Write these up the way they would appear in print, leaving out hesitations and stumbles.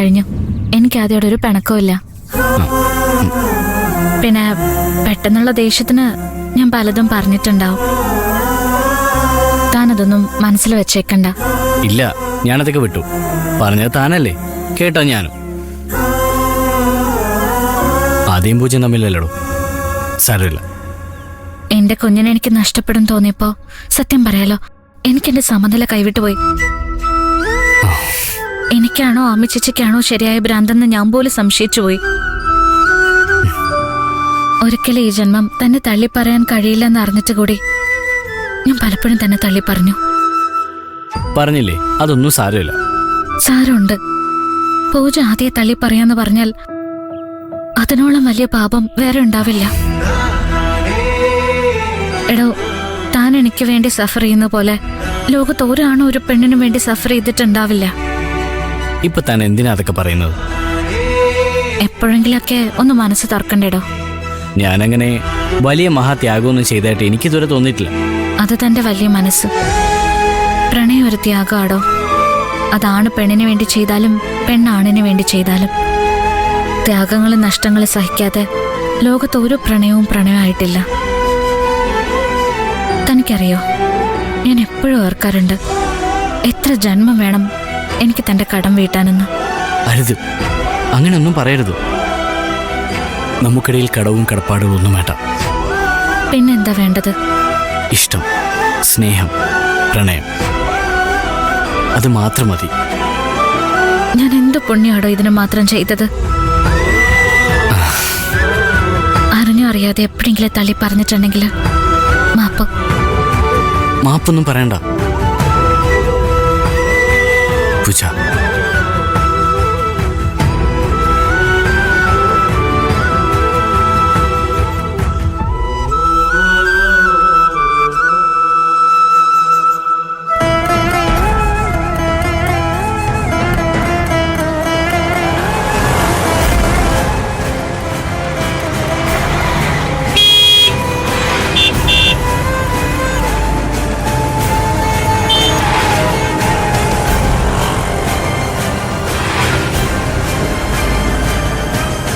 കഴിഞ്ഞു. എനിക്ക് അതിയോടൊരു പിണക്കമില്ല. പിന്നെ പെട്ടെന്നുള്ള ദേഷ്യത്തിന് ഞാൻ പലതും പറഞ്ഞിട്ടുണ്ടാവും. താനതൊന്നും മനസ്സിൽ വെച്ചേക്കണ്ട. ഇല്ല, ഞാനതൊക്കെ വിട്ടു. പറഞ്ഞത് താനല്ലേ, കേട്ടോ ഞാനും. ആദ്യം പൂജ്യം തമ്മിലല്ലടോ, സാരമില്ല. എന്റെ കുഞ്ഞിനെ എനിക്ക് നഷ്ടപ്പെടും തോന്നിയപ്പോ സത്യം പറയാലോ, എനിക്കെന്റെ സമനില കൈവിട്ടുപോയി. എനിക്കാണോ അമ്മച്ചിക്കാണോ ശരിയായ ഭ്രാന്തെന്ന് ഞാൻ പോലും സംശയിച്ചുപോയി. ഒരിക്കലും ഈ ജന്മം തന്നെ തള്ളിപ്പറയാൻ കഴിയില്ലെന്ന് അറിഞ്ഞിട്ട് കൂടി ഞാൻ പലപ്പോഴും തന്നെ തള്ളി പറഞ്ഞു. പറഞ്ഞില്ലേ, അതൊന്നും സാരമില്ല. സാരമുണ്ട്. പൂജ ആദ്യം തള്ളിപ്പറയാന്ന് പറഞ്ഞാൽ അതിനോളം വലിയ പാപം വേറെ ഉണ്ടാവില്ല. എടോ, താൻ എനിക്ക് വേണ്ടി സഫർ ചെയ്യുന്ന പോലെ ലോകത്ത് ഒരാണോ ഒരു പെണ്ണിനും വേണ്ടി സഫർ ചെയ്തിട്ടുണ്ടാവില്ല. ഇപ്പൊ താൻ എന്തിനാ അതൊക്കെ പറയുന്നത്? എപ്പോഴെങ്കിലൊക്കെ ഒന്ന് മനസ്സ് തുറക്കണ്ടേടോ. ഞാനങ്ങനെ വലിയ മഹാത്യാഗമൊന്നും ചെയ്തായിട്ട് എനിക്കിതുവരെ തോന്നിയിട്ടില്ല. അത് തന്റെ വലിയ മനസ്സ്. പ്രണയം ഒരു ത്യാഗമാടോ. അതാണ് പെണ്ണിന് വേണ്ടി ചെയ്താലും പെണ്ണാണിന് വേണ്ടി ചെയ്താലും. ത്യാഗങ്ങളും നഷ്ടങ്ങളും സഹിക്കാതെ ലോകത്ത് ഒരു പ്രണയവും പ്രണയമായിട്ടില്ല. തനിക്കറിയോ, ഞാൻ എപ്പോഴും ഓർക്കാറുണ്ട്, എത്ര ജന്മം വേണം എനിക്ക് തന്റെ കടം വീട്ടാനെന്ന്. അരുത്, അങ്ങനെയൊന്നും പറയരുത്. നമുക്കിടയിൽ കടവും കടപ്പാടും ഒന്നും വേണ്ട. പിന്നെന്താ വേണ്ടത്? ഇഷ്ടം, സ്നേഹം, പ്രണയം, അത് മാത്രം മതി. ഞാൻ എന്ത് പുണ്യാടോ ഇതിന് മാത്രം ചെയ്തത്? അറിഞ്ഞോ അറിയാതെ എപ്പോഴെങ്കിലും തള്ളി പറഞ്ഞിട്ടുണ്ടെങ്കിൽ മാപ്പ്. മാപ്പൊന്നും പറയണ്ട പൂജ.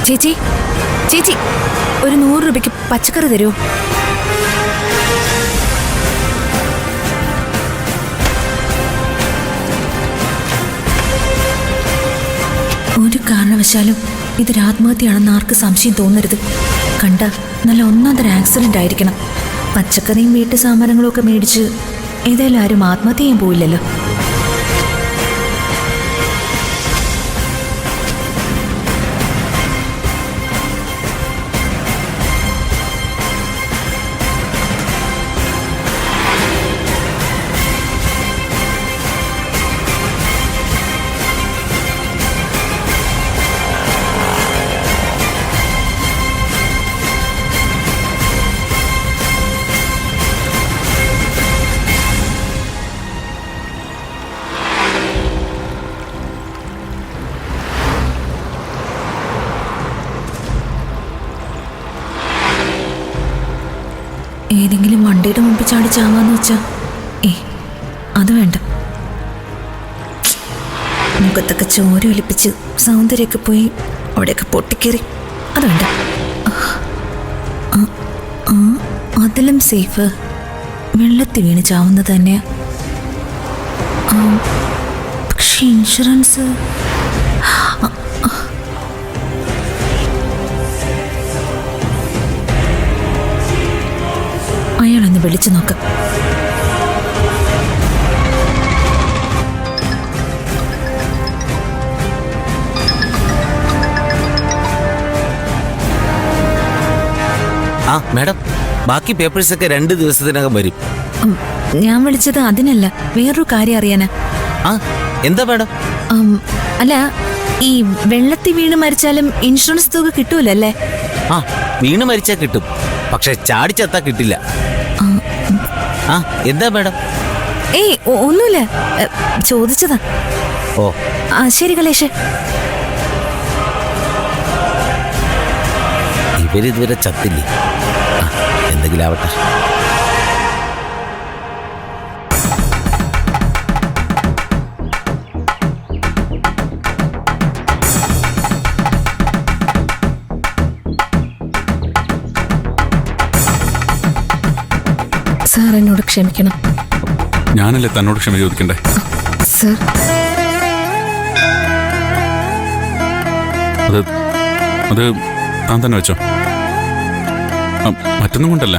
ചേച്ചി, ചേച്ചി, ഒരു 100 രൂപയ്ക്ക് പച്ചക്കറി തരുമോ? ഒരു കാരണവശാലും ഇതൊരു ആത്മഹത്യയാണെന്ന് ആർക്ക് സംശയം തോന്നരുത്. കണ്ട നല്ല ഒന്നാന്തര ആക്സിഡന്റ് ആയിരിക്കണം. പച്ചക്കറിയും വീട്ടു സാമാനങ്ങളും ഒക്കെ മേടിച്ച് ഏതായാലും ആരും ആത്മഹത്യ ചെയ്യാൻ പോയില്ലല്ലോ. ഏതെങ്കിലും വണ്ടിയുടെ മുമ്പിൽ ചാടി ചാവാന്ന് വെച്ചാ അത് വേണ്ട. മുഖത്തൊക്കെ ചോര ഒലിപ്പിച്ച് സൗന്ദര്യമൊക്കെ പോയി അവിടെയൊക്കെ പൊട്ടിക്കേറി അത് വേണ്ട. അതിലും സേഫ് വെള്ളത്തിൽ വീണ് ചാവുന്നത് തന്നെയാ. പക്ഷെ ഇൻഷുറൻസ് അയാളൊന്ന് വിളിച്ചു നോക്കാം. മാഡം, ബാക്കി പേപ്പേഴ്സൊക്കെ 2 ദിവസത്തിനകം വരും. ഞാൻ വിളിച്ചത് അതിനല്ല, വേറൊരു കാര്യം അറിയാനാ. എന്താ മാഡം? അല്ല, ഈ വെള്ളത്തിൽ വീണ് മരിച്ചാലും ഇൻഷുറൻസ് തുക കിട്ടൂലല്ലേ? വീണ് മരിച്ചാൽ കിട്ടും, പക്ഷെ ചാടിച്ചത്താ കിട്ടില്ല. എന്താ മാഡം? ഒന്നുമില്ല, ചോദിച്ചതാ. ശരി കലേഷ്. ഇവരിതുവരെ ചത്തില്ലേ? എന്തെങ്കിലും ആവട്ടെ. സാർ എന്നോട് ക്ഷമിക്കണം. ഞാനല്ലേ തന്നോട് ക്ഷമ ചോദിക്കണ്ടേ? സർ, അത് അത് താൻ തന്നെ വെച്ചോ. മറ്റൊന്നും കൊണ്ടല്ല.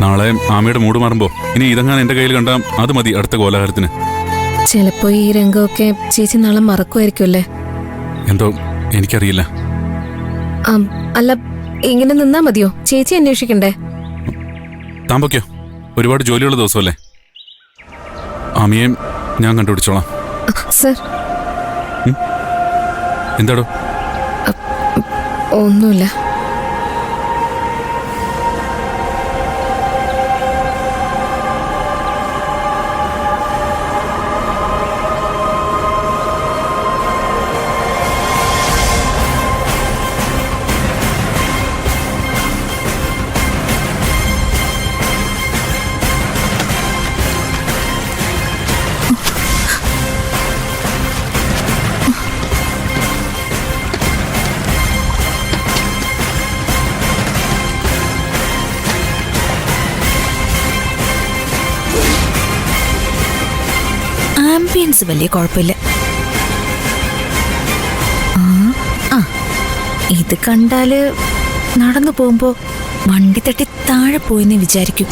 നാളെ ആമയുടെ മൂട് മാറുമ്പോ ഇനി ഇതങ്ങാൻ എന്റെ കയ്യിൽ കണ്ടാൽ അത് മതി അടുത്ത കോലാഹലത്തിന്. ചിലപ്പോ ഈ രംഗമൊക്കെ ചേച്ചി നാളെ മറക്കുമായിരിക്കുമല്ലേ? എന്തോ എനിക്കറിയില്ല. അല്ല, ഇങ്ങനെ നിന്നാ മതിയോ? ചേച്ചി അന്വേഷിക്കണ്ടേ? താൻ പൊയ്ക്കോ, ഒരുപാട് ജോലിയുള്ള ദിവസമല്ലേ. ആമിയെ ഞാൻ കണ്ടുപിടിച്ചോളാം. സർ, എന്താടോ? ഒന്നുമില്ല. ആംബിയൻസ് വലിയ കുഴപ്പമില്ല. ഇത് കണ്ടാല് നടന്നു പോകുമ്പോ വണ്ടി തട്ടി താഴെ പോയെന്ന് വിചാരിക്കും.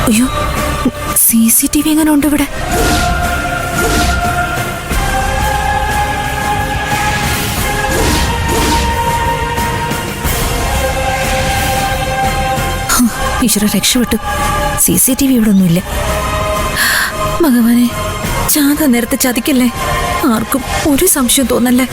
അയ്യോ, CCTV എങ്ങനെ ഉണ്ട് ഇവിടെ? ഈശ്വര, രക്ഷപ്പെട്ടു. CCTV ഇവിടെ ഒന്നുമില്ല. ഭഗവാനെ, ചാത നേരത്തെ ചതിക്കല്ലേ. ആർക്കും ഒരു സംശയം തോന്നല്ലേ.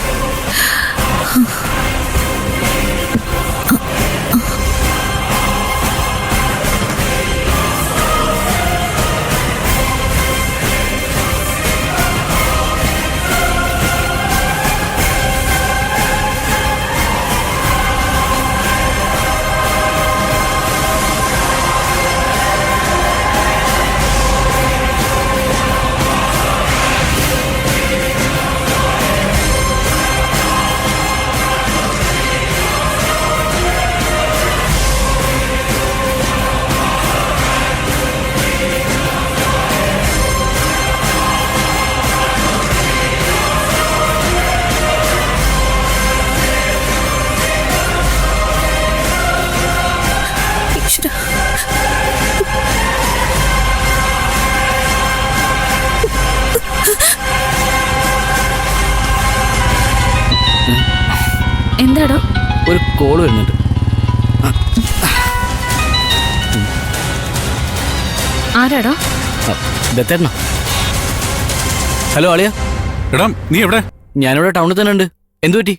എന്താടോ? ഒരു കോള് വരുന്നുണ്ട്. ആരാടോ? ദത്തേട്ടനാ. ഹലോ അളിയ. എടാ, നീ എവിടെ? ഞാനിവിടെ ടൗണിൽ തന്നെ ഉണ്ട്. എന്തു പറ്റി?